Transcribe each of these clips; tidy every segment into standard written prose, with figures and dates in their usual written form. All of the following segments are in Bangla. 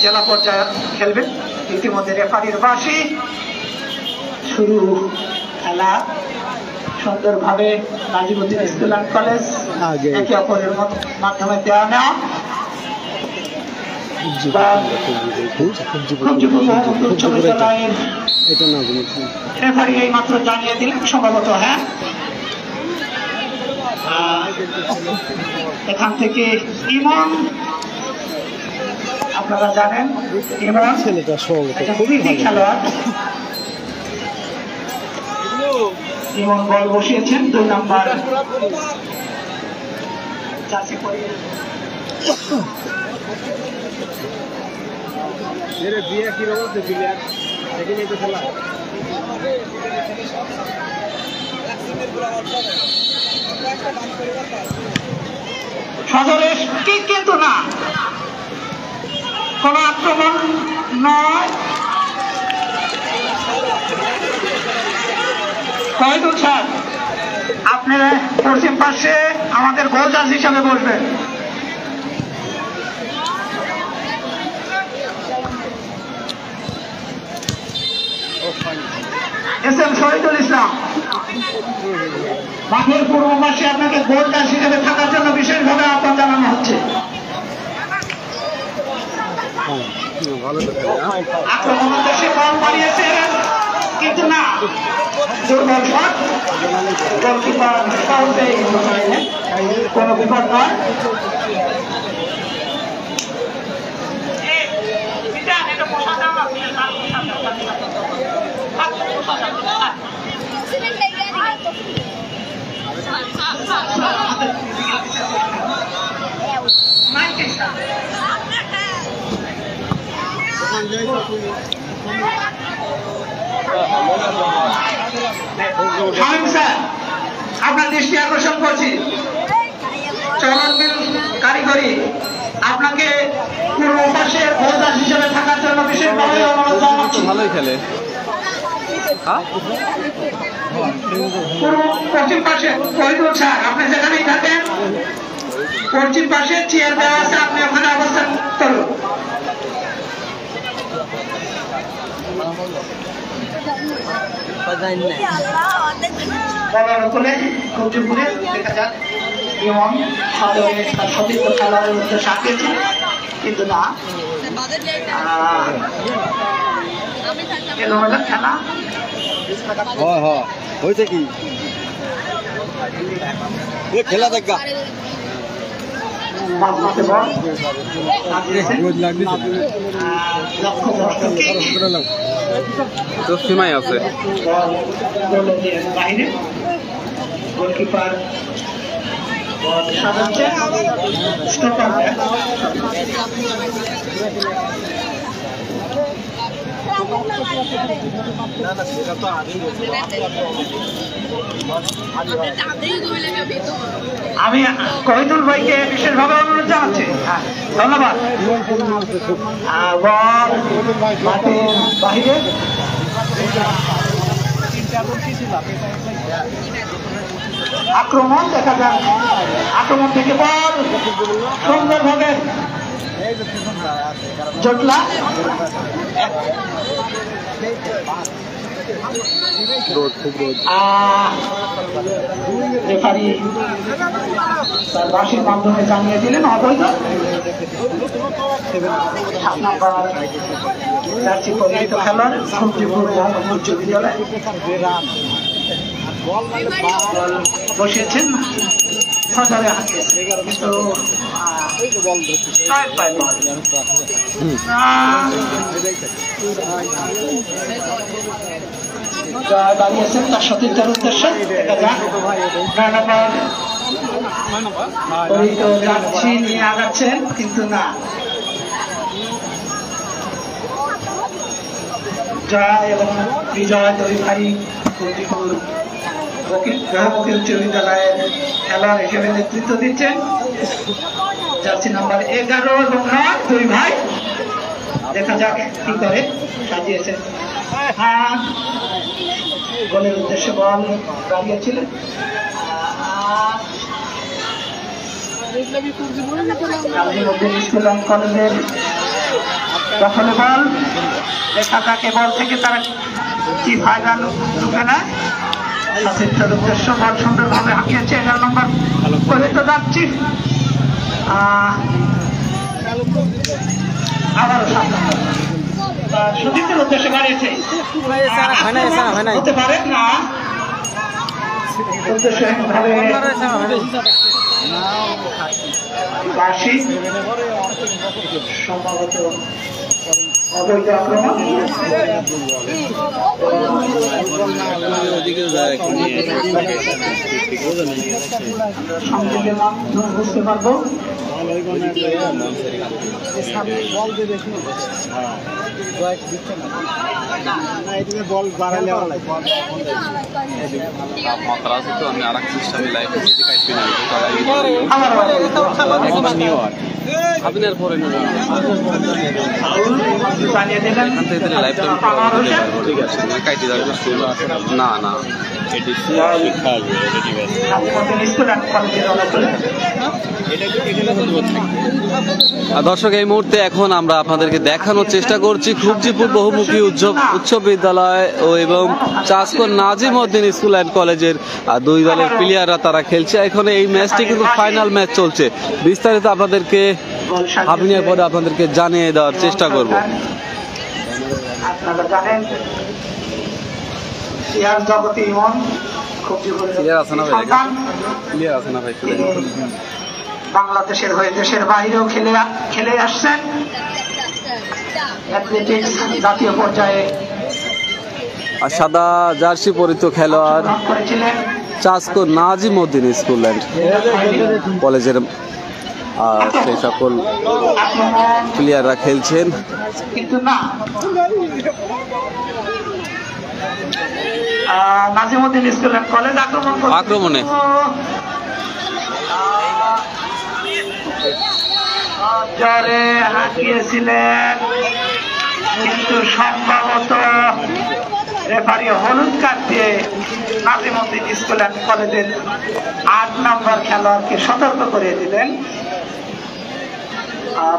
জেলা পর্যায়ে খেলবে। ইতিমধ্যে রেফারির বাঁশি শুরু। খেলা সুন্দরভাবে নাজিমুদ্দিন স্কুল অ্যান্ড কলেজ একে অপরের মাধ্যমে দেওয়া নেওয়া। রেফারি এই মাত্র জানিয়ে দিলেন সম্ভবত, হ্যাঁ, এখান থেকে ইমন, আপনারা জানেন ইমন ছেলেটা খুবই খেলোয়াড়। ইমন বল বসিয়েছেন 2 নাম্বার সদরের কিক, কিন্তু না, কোন আক্রমণ নয়। শহীদুল স্যার, আপনারা পশ্চিম পাশে আমাদের গোল জাজ হিসাবে বসবেন। এস.এম. শহীদুল ইসলাম, মাঠের পূর্ব পাশে আপনাকে গোল জাজ হিসাবে থাকার জন্য বিশেষভাবে আহ্বান জানানো হচ্ছে। আক্রমণ উদ্দেশ্যে বল বাড়িয়েছেন, কিন্তু না, দুর্বল শট। গোলকিপার ফাউল পেয়ে কোনো বিপদ নয়। আপনার দৃষ্টি আকর্ষণ করছি, চলনবিল কারিগরি আপনাকে পূর্ব পাশে গোলদাস হিসেবে থাকার জন্য বিশেষভাবে অনুরোধ জানাচ্ছি। ভালোই খেলে। পশ্চিম পাশে শহীদুল স্যার, আপনি যেখানেই থাকেন পশ্চিম পাশে চেয়ার দেওয়া আছে, আপনি ওখানে অবস্থান করুন। দেখা যাক ইমন সদরে তার সতীর্থ খেলোয়াড়ের মধ্যে সাকিয়েছে, কিন্তু না, এলোমেলো খেলা হয়েছে কি খেলা দেখা সীমায় আছে। বাইরে গোলকিপার সাজাচ্ছে, স্টপার আমি শহীদুল ভাইকে বিশেষভাবে অনুরোধ জানাচ্ছি, ধন্যবাদ। বাহিরে আক্রমণ দেখা যাক, আক্রমণ থেকে বল সুন্দরভাবে জটলা রেফারি তার বাঁশির মাধ্যমে জানিয়ে দিলেন অবৈধ। 7 নম্বর জার্সি পরিহিত খেলোয়াড় সূর্যপুর মোহাম্মদ উচ্চ বিদ্যালয় বসিয়েছেন সজরে হাতে, কিন্তু দাঁড়িয়েছেন তার সতীর্থের উদ্দেশ্যে। যাচ্ছি নিয়ে আগাচ্ছেন, কিন্তু না, জয় এবং বিজয় দুই ভাই বহুমুখী উচ্চ বিদ্যালয়ের খেলোয়াড় হিসেবে নেতৃত্ব দিচ্ছেন। জার্সি নাম্বার 11 এবং 9 দুই ভাই, দেখা যাক কি করে সাজিয়েছেন। গোলের উদ্দেশ্যে বল দাঁড়িয়েছিলেন, স্কুল অ্যান্ড কলেজের দখলে বল, রেখা তাকে বল থেকে তারা কি ফায়দা ঢুকে না, সতীর্থের উদ্দেশ্য বল সুন্দরভাবে হাঁকিয়েছে 11 নম্বর করে তো যাচ্ছি। আবারও সতীর্থের উদ্দেশ্যে বাড়িয়েছে, হতে পারে না উদ্দেশ্য সম্ভবত অবৈধ আক্রমণ। সংযোগের মাধ্যমে বুঝতে পারবো বল বাড়ালে আমি আর এক সিস্টেমে লাইভ আপনার পরে না না দর্শক, এই মুহূর্তে এখন আমরা আপনাদেরকে দেখানোর চেষ্টা করছি খুবজিপুর বহুমুখী উচ্চ বিদ্যালয় ও এবং চাষকর নাজিমউদ্দিন স্কুল অ্যান্ড কলেজের দুই দলের প্লেয়াররা তারা খেলছে। এখানে এই ম্যাচটি কিন্তু ফাইনাল ম্যাচ চলছে। বিস্তারিত আপনাদেরকে হাবিনের পরে আপনাদেরকে জানিয়ে দেওয়ার চেষ্টা করব। আপনারা জানেন সিয়ার জগতি ইমন ক্লিয়ার আছে না ভাই? ক্লিয়ার আছে না ভাই? বাংলাদেশের হয়ে দেশের বাইরেও খেলে আসছেন, অ্যাথলেটিক্স জাতীয় পর্যায়ে আর সাদা জার্সি পরিত খেলোয়াড় চাষকর নাজিমউদ্দিন স্কুল অ্যান্ড কলেজের সেই সকল প্লেয়াররা খেলছেন। কিন্তু না, নাজিমউদ্দিন স্কুল অ্যান্ড কলেজ আক্রমণে জোরে হাঁকিয়েছিলেন, কিন্তু সম্ভবত রেফারি হলুদ কার্ড দিয়ে নাজিমউদ্দিন স্কুল অ্যান্ড কলেজের 8 নম্বর খেলোয়াড়কে সতর্ক করে দিলেন।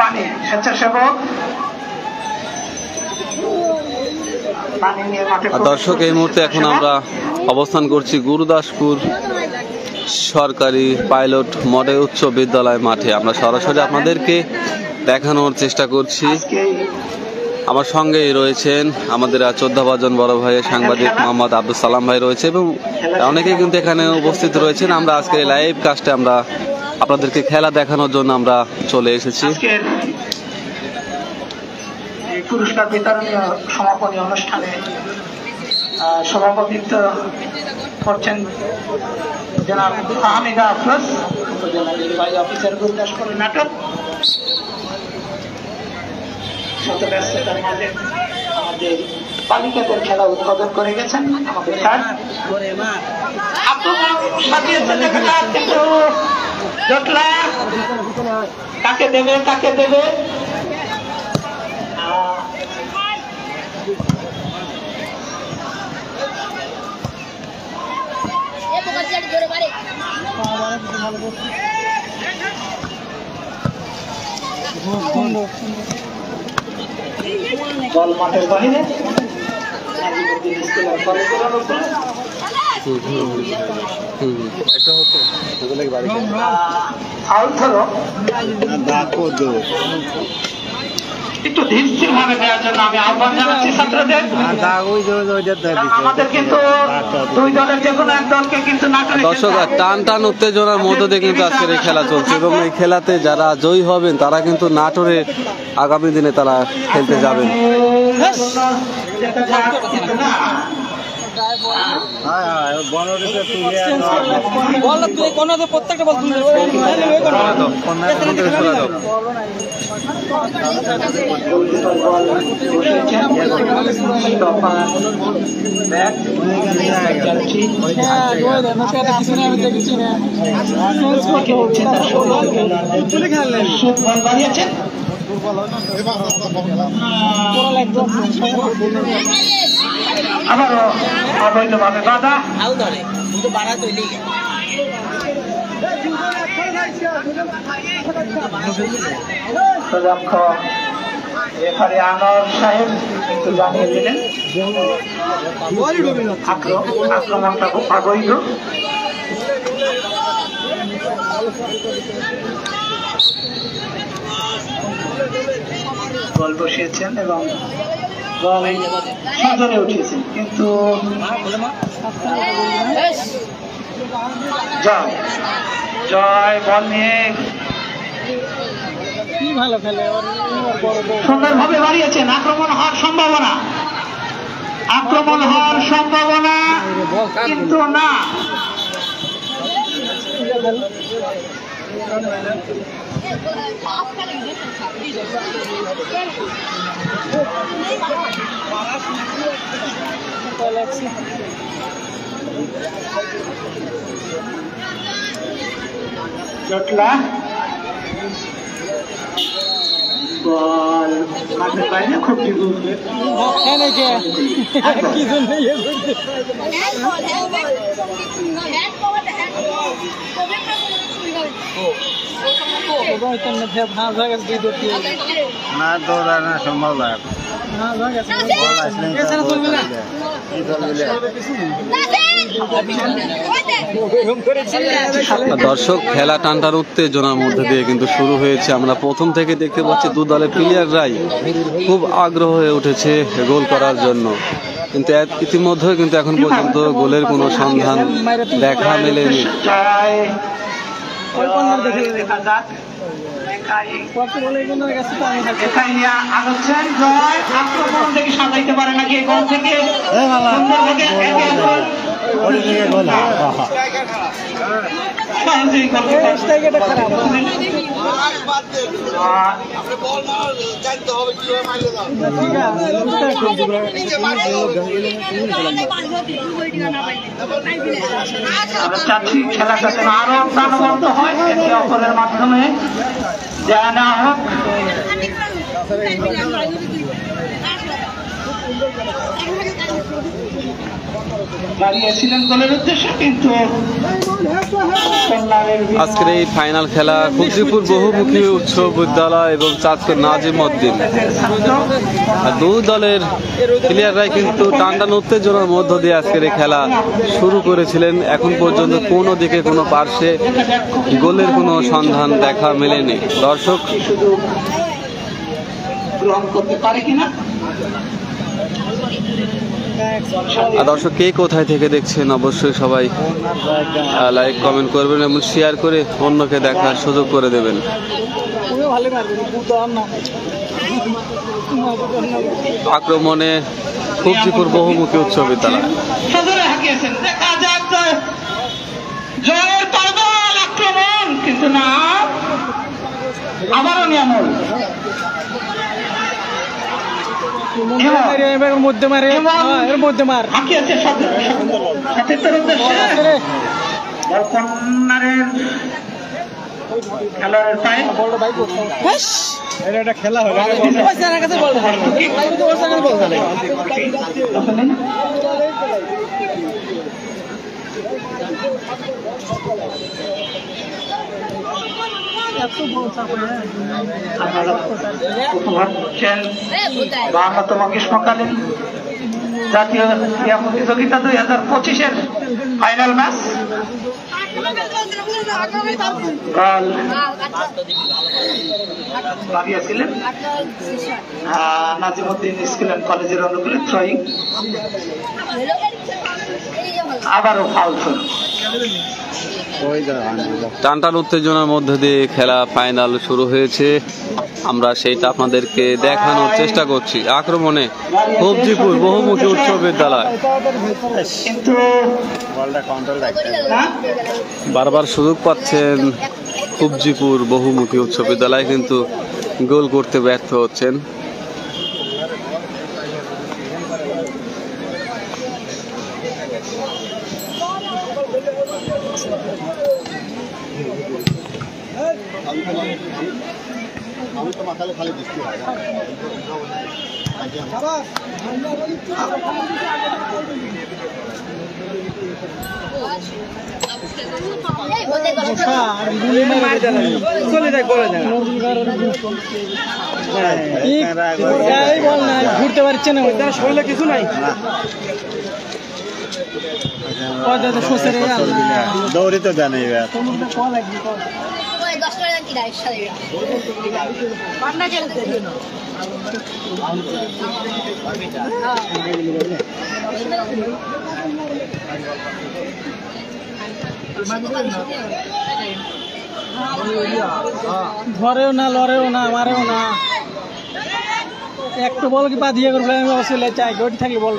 পানি স্বেচ্ছাসেবক দর্শক, এই মুহূর্তে এখন আমরা অবস্থান করছি গুরুদাসপুর সরকারি পাইলট মডেল উচ্চ বিদ্যালয় মাঠে। আমরা সরাসরি আপনাদেরকে দেখানোর চেষ্টা করছি। আমার সঙ্গেই রয়েছেন আমাদের চোদ্দাভাজন বড় ভাই সাংবাদিক মোহাম্মদ আব্দুল সালাম ভাই রয়েছে এবং অনেকেই কিন্তু এখানে উপস্থিত রয়েছেন। আমরা আজকের লাইভ কাস্টে আমরা আপনাদেরকে খেলা দেখানোর জন্য আমরা চলে এসেছি। পুরস্কার বিতরণী সমাপনী অনুষ্ঠানে সভাপতিত্ব করছেন জনাব হামিদা আফরোজ, উপজেলা নির্বাহী অফিসার গুরুদাসপুর নাটক। শত ব্যস্ততার মাঝে আমাদের বালিকাদের খেলা উদ্বোধন করে গেছেন আমাদের স্যার। কিন্তু জটলা কাকে দেবে কাকে দেবে, বল মাঠের বাহিরে একটু ধীর ভাবে নেওয়ার জন্য আমি আহ্বান জানাচ্ছি ছাত্রদের। আমাদের কিন্তু দুই দলের যে কোনো এক দলকে কিন্তু দর্শক টান টান উত্তেজনার মধ্য দিয়ে কিন্তু আজকের এই খেলা চলছে এবং এই খেলাতে যারা জয়ী হবেন তারা কিন্তু নাটোরে আগামী দিনে তারা খেলতে যাবেন। প্রত্যেকটা বল আবারও অবৈধভাবে বাধা রেফারি আনোয়ার সাহেব কিন্তু জানিয়ে দিলেন আক্রমণটা খুব অবৈধ। বল বসিয়েছেন এবং বল সজরে উঠিয়েছেন, কিন্তু জয় জয় বল নিয়ে সুন্দরভাবে বাড়িয়েছেন। আক্রমণ হওয়ার সম্ভাবনা, আক্রমণ হওয়ার সম্ভাবনা, কিন্তু না। জটলা বল মাঠের বাইরে খুব না দৌড়ানো সম্ভব না। দর্শক, খেলা টানটার উত্তেজনার মধ্যে দিয়ে কিন্তু শুরু হয়েছে। আমরা প্রথম থেকে দেখতে পাচ্ছি দু দলের প্লেয়াররাই খুব আগ্রহ হয়ে উঠেছে গোল করার জন্য, কিন্তু ইতিমধ্যে কিন্তু এখন পর্যন্ত গোলের কোনো সন্ধান দেখা মেলেনি। সাজাইতে পারে নাকি গোল থেকে চাচ্ছি খেলাটা যেন আরো প্রাণবন্ত হয়, একে অপরের মাধ্যমে যা না হোক। আজকের এই ফাইনাল খেলা খুবজিপুর বহুমুখী উচ্চ বিদ্যালয় এবং চাঁদপুর নাজিমউদ্দিন, দুই দলের প্লেয়াররাই কিন্তু টানটান উত্তেজনার মধ্য দিয়ে আজকের এই খেলা শুরু করেছিলেন। এখন পর্যন্ত কোনো দিকে কোনো পার্শ্বে গোলের কোনো সন্ধান দেখা মেলেনি। দর্শক গ্রহণ করতে পারে কিনা। দর্শক, কে কোথায় থেকে দেখছেন অবশ্যই সবাই লাইক কমেন্ট করবেন এবং শেয়ার করে অন্যকে দেখার সুযোগ করে দেবেন। আক্রমণে খুবজিপুর বহুমুখী উচ্চ বিদ্যালয় জয়ের পাগল আক্রমণ, কিন্তু না, আবারও নিয়ামল মধ্যে মারে, এর মধ্যে মার হাঁকি আছে সতীর্থের উদ্দেশ্যে খেলোয়াড়ের পায়ে এটা খেলা হবে। বাংলাতম গ্রীষ্মকালীন জাতীয় ক্রীড়া প্রতিযোগিতা 2025-এর ফাইনাল ম্যাচ। বাগিয়েছিলেন নাজিমউদ্দিন স্কুল অ্যান্ড কলেজের অনুকূলে থ্রোয়িং, আবারও ফাউল। টানটান উত্তেজনার মধ্যে দিয়ে খেলা ফাইনাল শুরু হয়েছে, আমরা সেইটা আপনাদেরকে দেখানোর চেষ্টা করছি। আক্রমণে খুবজিপুর বহুমুখী উচ্চ বিদ্যালয় বারবার সুযোগ পাচ্ছেন খুবজিপুর বহুমুখী উচ্চ বিদ্যালয়, কিন্তু গোল করতে ব্যর্থ হচ্ছেন। আমি তো মাথালে খালি বৃষ্টি হয় চলে যায় বল না ঘুরতে পারছে না শরীরে কিছু নাই দৌড়ি তো জানে এবার ধরেও না লড়েও না মারেও না একটু বল কি বাদিয়ে করবো আমি অস্ট্রেলিয়া চাই ওটি থাকলে বল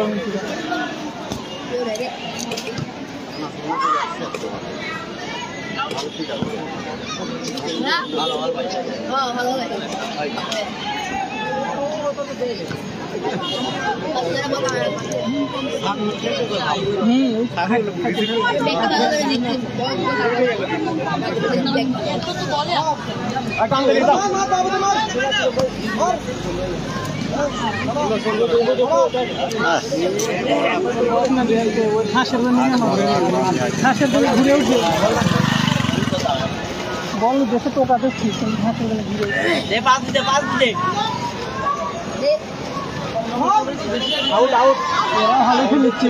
হাঁসের দিকে ঘুরে উঠে বল দেখে টোকা দেখছি হাঁসের দিকে ঘুরে ভালো খেলেছে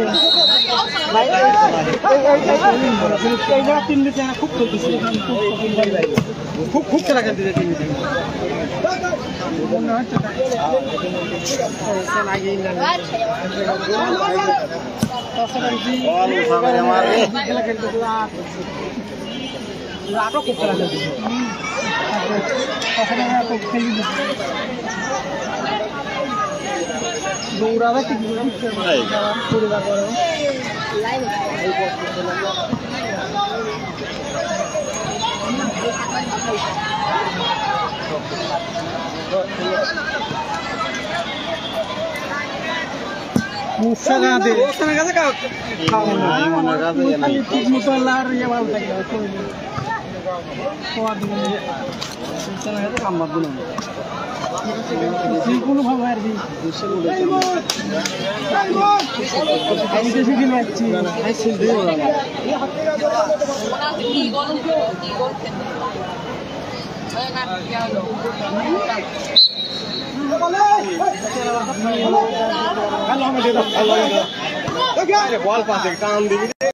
এই জায়গা তিন দিচ্ছে খুব খেলতেছে খুব খেলা খেলতেছে তিন দিচ্ছে আরো খুব খেলা খেলতেছে দৌড়াবে কি পরিবার করো মুসা গাদে ওখানে গাদে কাও এই মনে রাখবে না ঠিক মতো লার ইয়া ভালো থাকে কোয়া দিন মুসা গাদে কাম বাদ দিন কোনো ভাবে আর দি আমি বেশি দিন আছি আই সিল দিও কি গল বল পাশে কাম দিবি